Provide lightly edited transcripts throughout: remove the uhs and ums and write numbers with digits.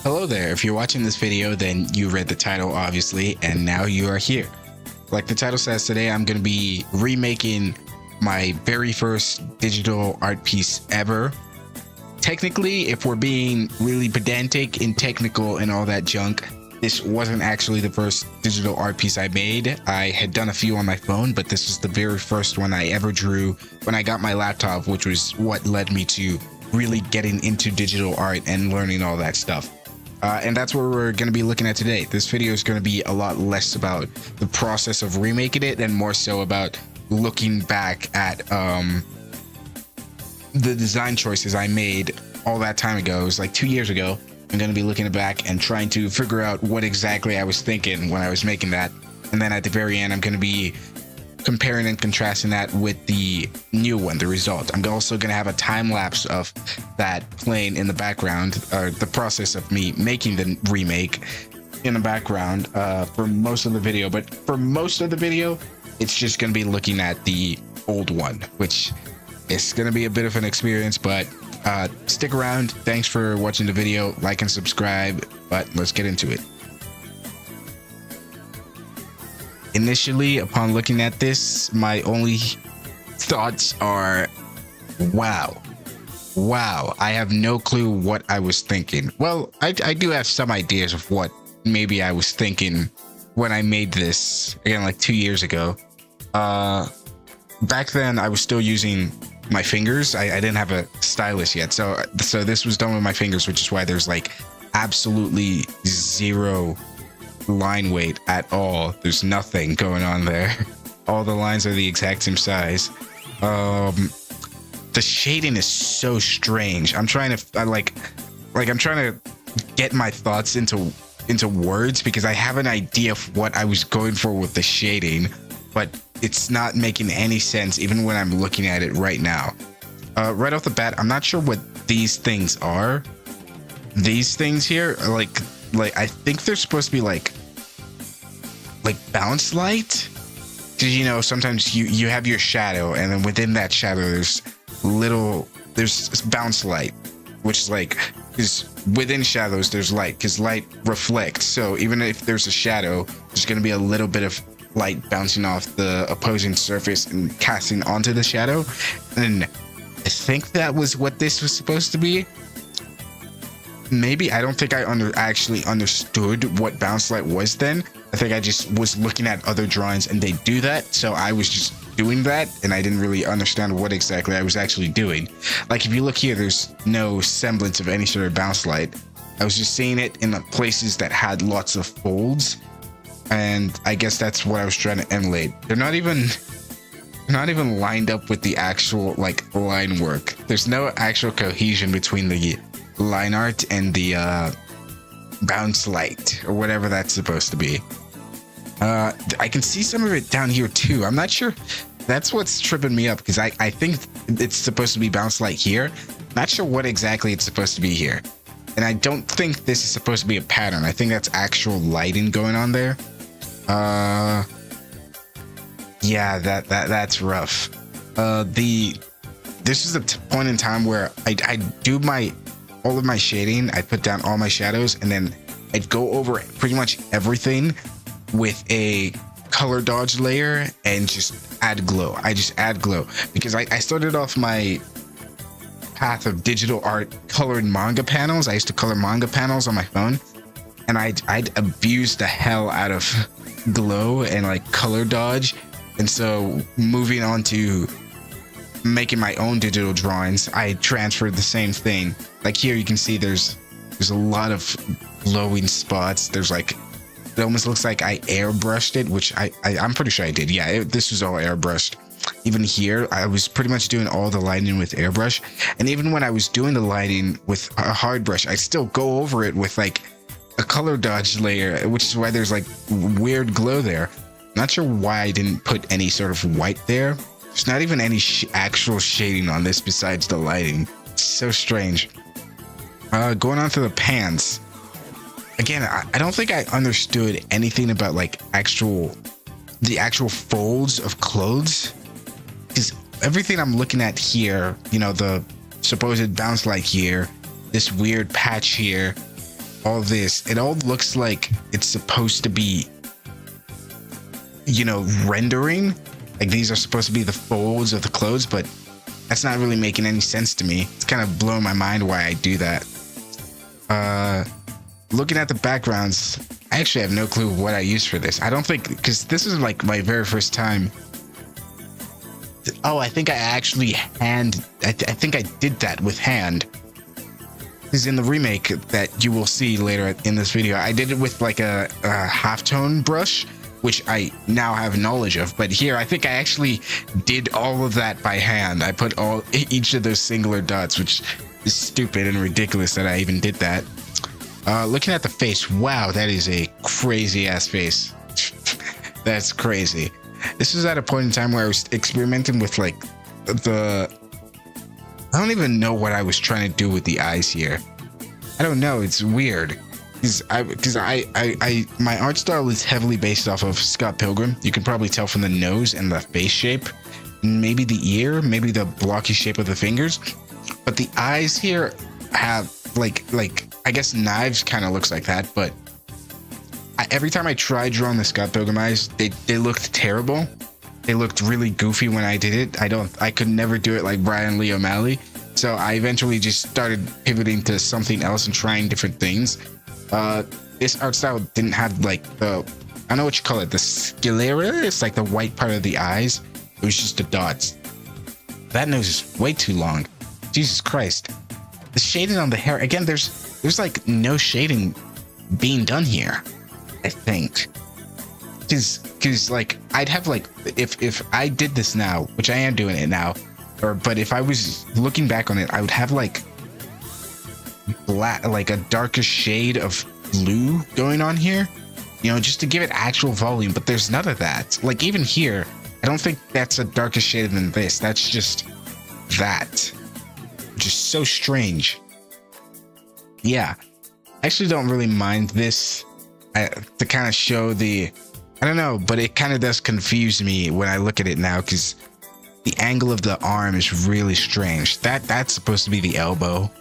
Hello there. If you're watching this video, then you read the title, obviously, and now you are here. Like the title says, today I'm going to be remaking my very first digital art piece ever. Technically, if we're being really pedantic and technical and all that junk, this wasn't actually the first digital art piece I made. I had done a few on my phone, but this was the very first one I ever drew when I got my laptop, which was what led me to really getting into digital art and learning all that stuff. And that's what we're going to be looking at today. This video is going to be a lot less about the process of remaking it and more so about looking back at the design choices I made all that time ago. It was like 2 years ago. I'm going to be looking back and trying to figure out what exactly I was thinking when I was making that. And then at the very end, I'm going to be comparing and contrasting that with the new one, the result. I'm also going to have a time lapse of that playing in the background, or the process of me making the remake in the background for most of the video. But for most of the video, it's just going to be looking at the old one, which is going to be a bit of an experience, but stick around. Thanks for watching the video. Like and subscribe, but let's get into it. Initially, upon looking at this, my only thoughts are, wow, I have no clue what I was thinking. Well, I do have some ideas of what maybe I was thinking when I made this, again, like 2 years ago. Back then, I was still using my fingers. I didn't have a stylus yet, so this was done with my fingers, which is why there's like absolutely zero line weight at all. There's nothing going on there. All the lines are the exact same size. The shading is so strange. I'm trying to I'm trying to get my thoughts into words because I have an idea of what I was going for with the shading, but it's not making any sense even when I'm looking at it right now. Right off the bat, I'm not sure what these things are. These things here are like I think they're supposed to be like bounce light, because you know sometimes you have your shadow, and then within that shadow there's bounce light, which is like, because within shadows there's light, because light reflects. So even if there's a shadow, there's going to be a little bit of light bouncing off the opposing surface and casting onto the shadow. And I think that was what this was supposed to be. Maybe. I don't think I actually understood what bounce light was then. I think I just was looking at other drawings and they do that, so I was just doing that, and I didn't really understand what exactly I was actually doing. Like if you look here, there's no semblance of any sort of bounce light. I was just seeing it in the places that had lots of folds, and I guess that's what I was trying to emulate. They're not even lined up with the actual like line work. There's no actual cohesion between the line art and the bounce light or whatever that's supposed to be. I can see some of it down here too. I'm not sure. That's what's tripping me up, because I think it's supposed to be bounce light here. Not sure what exactly it's supposed to be here. And I don't think this is supposed to be a pattern. I think that's actual lighting going on there. Yeah, that's rough. This is a point in time where I do all of my shading. I put down all my shadows, and then I'd go over pretty much everything with a color dodge layer and just add glow. I just add glow because I started off my path of digital art colored manga panels. I used to color manga panels on my phone, and I'd abuse the hell out of glow and like color dodge. And so moving on to making my own digital drawings, I transferred the same thing. Like here you can see there's a lot of glowing spots. There's like, it almost looks like I airbrushed it, which I'm pretty sure I did. Yeah, this was all airbrushed. Even here, I was pretty much doing all the lighting with airbrush. And even when I was doing the lighting with a hard brush, I still go over it with like a color dodge layer, which is why there's like weird glow there. Not sure why I didn't put any sort of white there. There's not even any actual shading on this besides the lighting. It's so strange. Going on to the pants. Again, I don't think I understood anything about like the actual folds of clothes, because everything I'm looking at here, you know, the supposed bounce light here, this weird patch here, all this, it all looks like it's supposed to be, you know, rendering. Like these are supposed to be the folds of the clothes, but that's not really making any sense to me. It's kind of blowing my mind why I do that. Looking at the backgrounds, I actually have no clue what I use for this. I don't think, because this is like my very first time. Oh, I think I actually I think I did that with hand. Is in the remake that you will see later in this video. I did it with like a halftone brush, which I now have knowledge of. But here, I think I actually did all of that by hand. I put each of those singular dots, which is stupid and ridiculous that I even did that. Looking at the face, wow, that is a crazy ass face. That's crazy. This was at a point in time where I was experimenting with like I don't even know what I was trying to do with the eyes here. I don't know. It's weird. Because my art style is heavily based off of Scott Pilgrim. You can probably tell from the nose and the face shape, maybe the ear, maybe the blocky shape of the fingers. But the eyes here have like I guess Knives kind of looks like that. But every time I tried drawing the Scott Pilgrim eyes, they looked terrible. They looked really goofy when I did it. I could never do it like Brian Lee O'Malley. So I eventually just started pivoting to something else and trying different things. This art style didn't have like I don't know what you call it, the sclera. It's like the white part of the eyes. It was just the dots. That nose is way too long. Jesus Christ. The shading on the hair, again, there's like no shading being done here, I think. Because like I'd have like if I did this now, which I am doing it now, but if I was looking back on it, I would have like black, like a darker shade of blue going on here, you know, just to give it actual volume. But there's none of that. Like even here, I don't think that's a darker shade than this. That's just that, which is so strange. Yeah, I actually don't really mind this to kind of show the, I don't know, but it kind of does confuse me when I look at it now because the angle of the arm is really strange. That's supposed to be the elbow.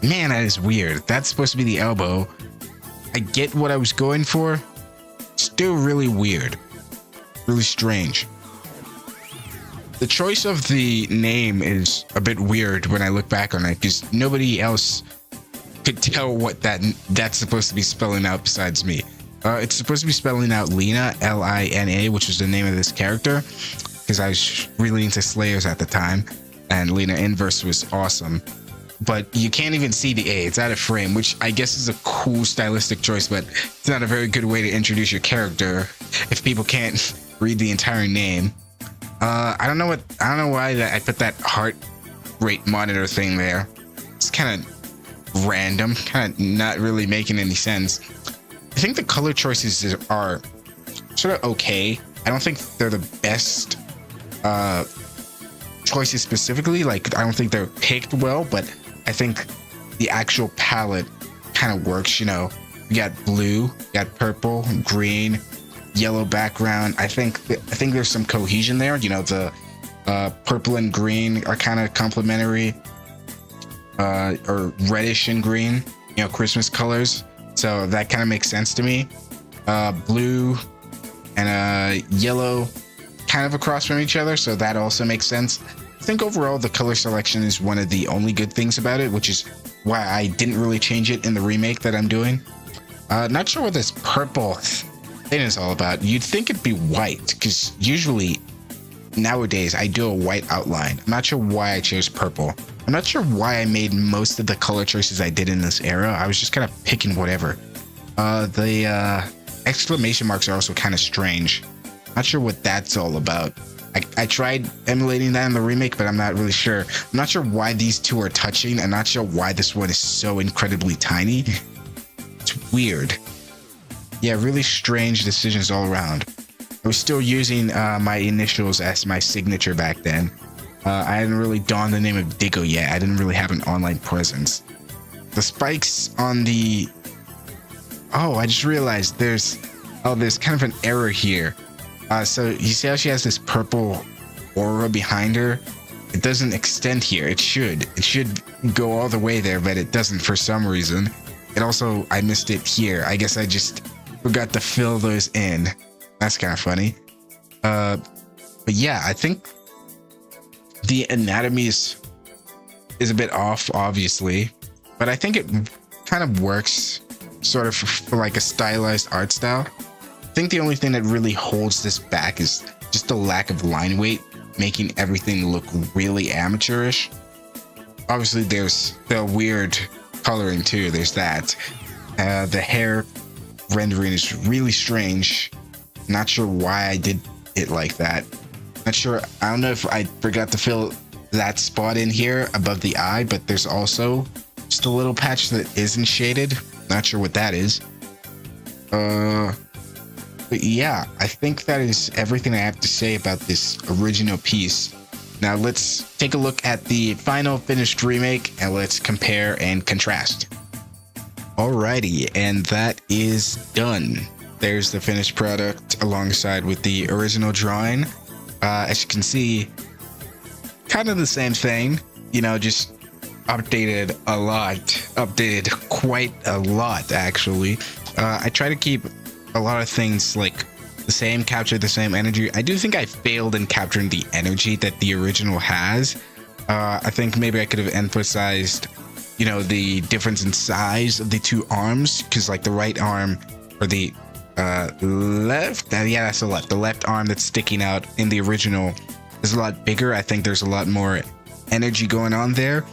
Man, that is weird. That's supposed to be the elbow. I get what I was going for. Still really weird. Really strange. The choice of the name is a bit weird when I look back on it because nobody else could tell what that's supposed to be spelling out besides me. It's supposed to be spelling out Lina, Lina, which was the name of this character, because I was really into Slayers at the time, and Lina Inverse was awesome. But you can't even see the A. It's out of frame, which I guess is a cool stylistic choice, but it's not a very good way to introduce your character if people can't read the entire name. I don't know why I put that heart rate monitor thing there. It's kind of random, kind of not really making any sense. I think the color choices are sort of okay. I don't think they're the best choices specifically. Like, I don't think they're picked well, but I think the actual palette kind of works, you know. You got blue, you got purple, green, yellow background. I think there's some cohesion there. You know, the purple and green are kind of complementary, or reddish and green, you know, Christmas colors. So that kind of makes sense to me. Blue and yellow kind of across from each other, so that also makes sense. I think overall the color selection is one of the only good things about it, which is why I didn't really change it in the remake that I'm doing. Not sure what this purple thing is all about. You'd think it'd be white, because usually nowadays I do a white outline. I'm not sure why I chose purple. I'm not sure why I made most of the color choices I did in this era. I was just kind of picking whatever. The exclamation marks are also kind of strange. Not sure what that's all about. I tried emulating that in the remake, but I'm not really sure. I'm not sure why these two are touching. I'm not sure why this one is so incredibly tiny. It's weird. Yeah, really strange decisions all around. I was still using my initials as my signature back then. I hadn't really donned the name of Diggo yet. I didn't really have an online presence. The spikes on the... Oh, I just realized there's kind of an error here. So you see how she has this purple aura behind her? it doesn't extend here. It should go all the way there, but it doesn't for some reason. It also, I missed it here. I guess I just forgot to fill those in. That's kind of funny. But yeah, I think the anatomy is a bit off, obviously, but I think it kind of works sort of for like a stylized art style. I think the only thing that really holds this back is just the lack of line weight, making everything look really amateurish. Obviously, there's the weird coloring too. There's that. The hair rendering is really strange. Not sure why I did it like that. Not sure. I don't know if I forgot to fill that spot in here above the eye, but there's also just a little patch that isn't shaded. Not sure what that is. But yeah, I think that is everything I have to say about this original piece. Now let's take a look at the final finished remake and let's compare and contrast. Alrighty, and that is done. There's the finished product alongside with the original drawing. As you can see, kind of the same thing, you know, just updated a lot, updated quite a lot actually. I try to keep a lot of things like the same, capture the same energy. I do think I failed in capturing the energy that the original has. I think maybe I could have emphasized, you know, the difference in size of the two arms, because like the right arm or the left, yeah, that's the left. The left arm that's sticking out in the original is a lot bigger. I think there's a lot more energy going on there.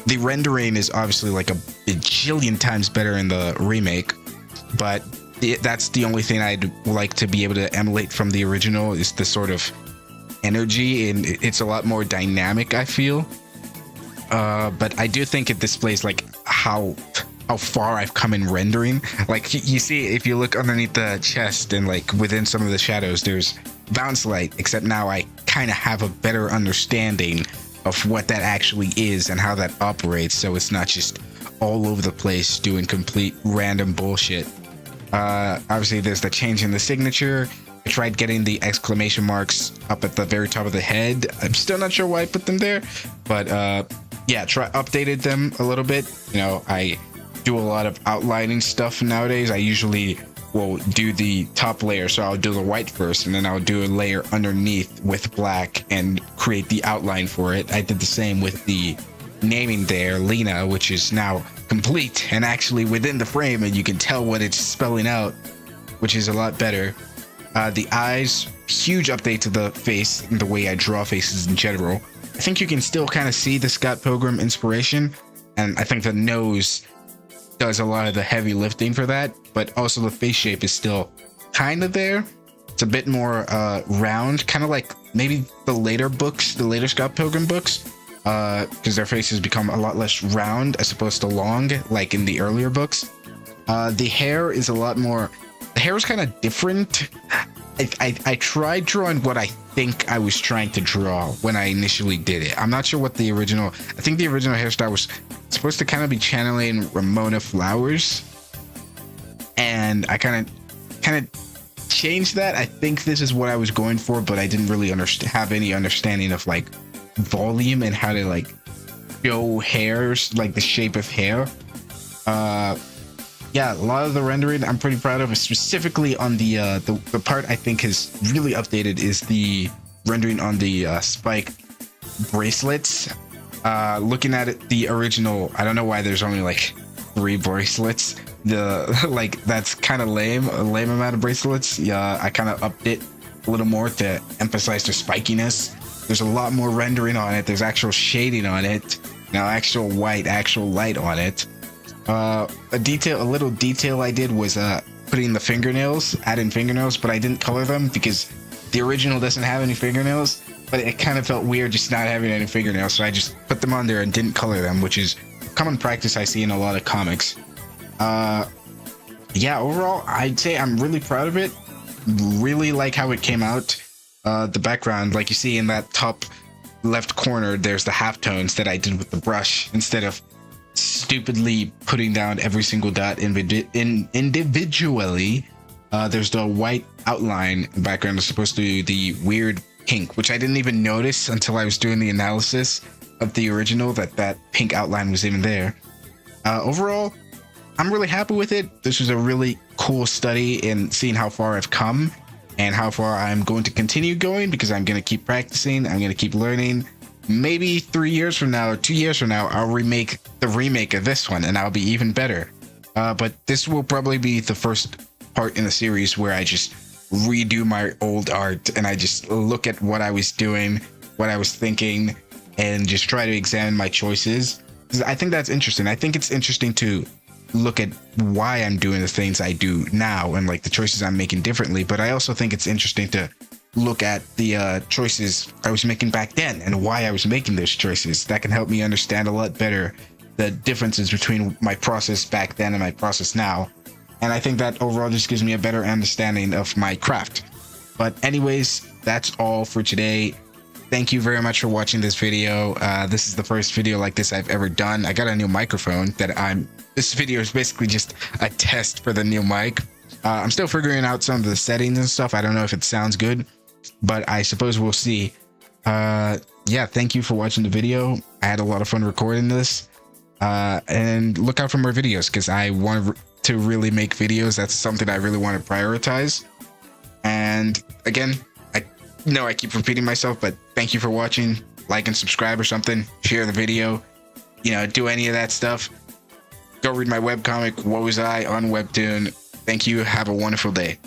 The rendering is obviously like a bajillion times better in the remake, but that's the only thing I'd like to be able to emulate from the original is the sort of energy, and it's a lot more dynamic, I feel. But I do think it displays like how far I've come in rendering. Like you see, if you look underneath the chest and like within some of the shadows, there's bounce light, except now I kind of have a better understanding of what that actually is and how that operates, so it's not just all over the place doing complete random bullshit. Obviously there's the change in the signature. I tried getting the exclamation marks up at the very top of the head. I'm still not sure why I put them there, but yeah, updated them a little bit. You know, I do a lot of outlining stuff nowadays. I usually will do the top layer, so I'll do the white first, and then I'll do a layer underneath with black and create the outline for it. I did the same with the naming there, Lena, which is now complete and actually within the frame, and you can tell what it's spelling out, which is a lot better. The eyes, huge update to the face and the way I draw faces in general. I think you can still kind of see the Scott Pilgrim inspiration, and I think the nose does a lot of the heavy lifting for that, but also the face shape is still kind of there. It's a bit more round, kind of like maybe the later books, the later Scott Pilgrim books, because their faces become a lot less round as opposed to long, like in the earlier books. The hair is a lot more, the hair is kind of different. I tried drawing what I think I was trying to draw when I initially did it. I'm not sure what the original, I think the original hairstyle was supposed to kind of be channeling Ramona Flowers, and I kind of changed that. I think this is what I was going for, but I didn't really have any understanding of like volume and how to like show hairs, like the shape of hair. Yeah, a lot of the rendering I'm pretty proud of, specifically on the part I think has really updated is the rendering on the spike bracelets. Looking at it, the original, I don't know why there's only like 3 bracelets. The like that's kind of lame, a lame amount of bracelets. Yeah, I kind of upped it a little more to emphasize the spikiness. There's a lot more rendering on it. There's actual shading on it. Now actual white, actual light on it. A little detail I did was putting the fingernails, adding fingernails, but I didn't color them because the original doesn't have any fingernails, but it kind of felt weird just not having any fingernails, so I just put them on there and didn't color them, which is common practice I see in a lot of comics. Yeah, overall, I'd say I'm really proud of it. Really like how it came out. The background, like you see in that top left corner, there's the halftones that I did with the brush instead of stupidly putting down every single dot individually. There's the white outline background is supposed to be the weird pink, which I didn't even notice until I was doing the analysis of the original that pink outline was even there. Overall, I'm really happy with it. This was a really cool study in seeing how far I've come and how far I'm going to continue going, because I'm going to keep practicing. I'm going to keep learning. Maybe 3 years from now or 2 years from now, I'll remake the remake of this one and I'll be even better. But this will probably be the first part in the series where I just redo my old art and I just look at what I was doing, what I was thinking, and just try to examine my choices. I think that's interesting. I think it's interesting to look at why I'm doing the things I do now and like the choices I'm making differently. But I also think it's interesting to look at the choices I was making back then and why I was making those choices. That can help me understand a lot better the differences between my process back then and my process now. And I think that overall just gives me a better understanding of my craft. But anyways, that's all for today. Thank you very much for watching this video. This is the first video like this I've ever done. I got a new microphone this video is basically just a test for the new mic. I'm still figuring out some of the settings and stuff. I don't know if it sounds good, but I suppose we'll see. Yeah, thank you for watching the video. I had a lot of fun recording this. And look out for more videos, because I want to really make videos. That's something I really want to prioritize. And again, I know I keep repeating myself, but thank you for watching. Like and subscribe or something. Share the video. Do any of that stuff. Go read my webcomic, Woe Was I, on Webtoon. Thank you. Have a wonderful day.